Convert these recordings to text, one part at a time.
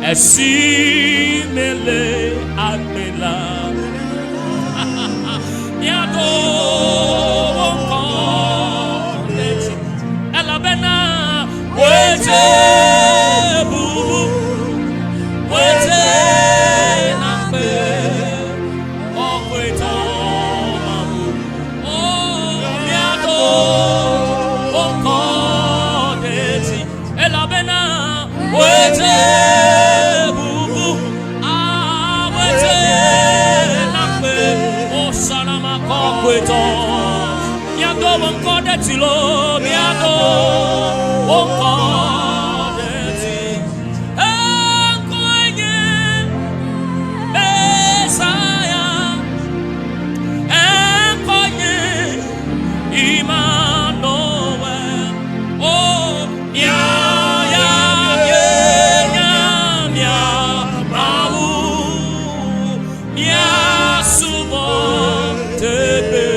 Esimele amela Niado wonko Neti Elabena Wete bubu Wete nambe Okweto mamu Niado wonko Neti Elabena Wete Miago wonko deti lo miago wonko deti enkoye Messiah enkoye Emmanuel oh ya mawu mia subo tebe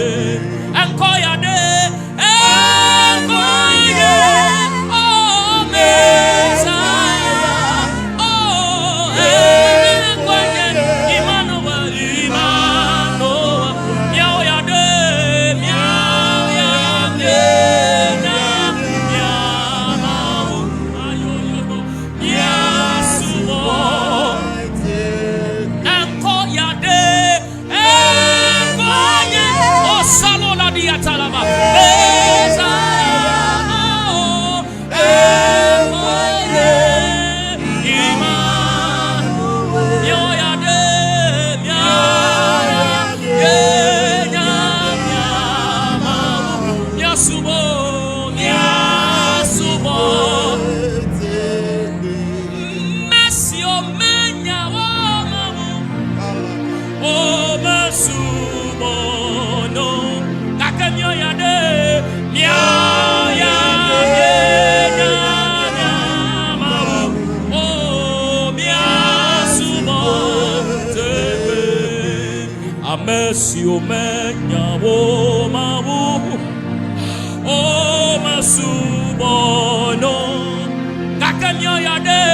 Mercy, O menya, O mawu, O masubono, kakanyo yade,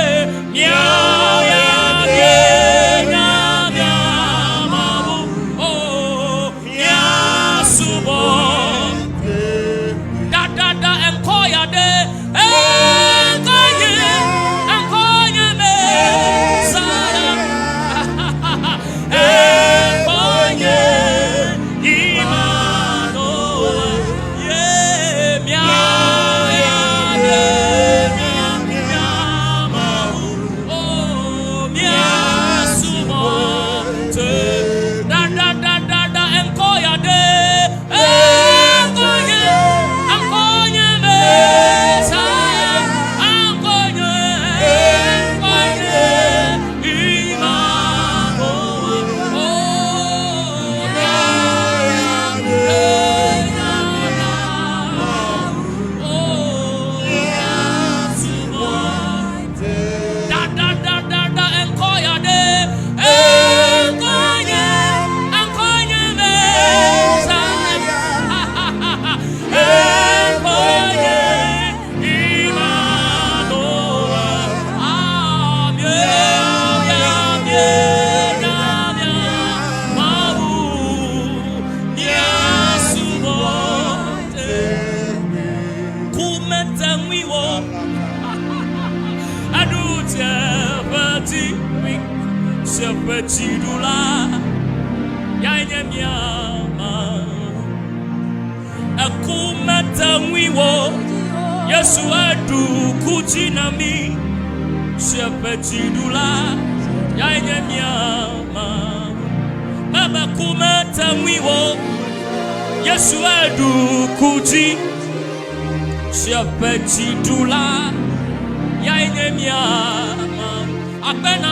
miao yade, nyamya mawu, O miasubo, da enko yade, enkoye me, saya. Petidula yanye miama akumata mwiwo Yesu adu kutinami petidula yanye miama baba kumata mwiwo Yesu adu kuti petidula yanye miama apena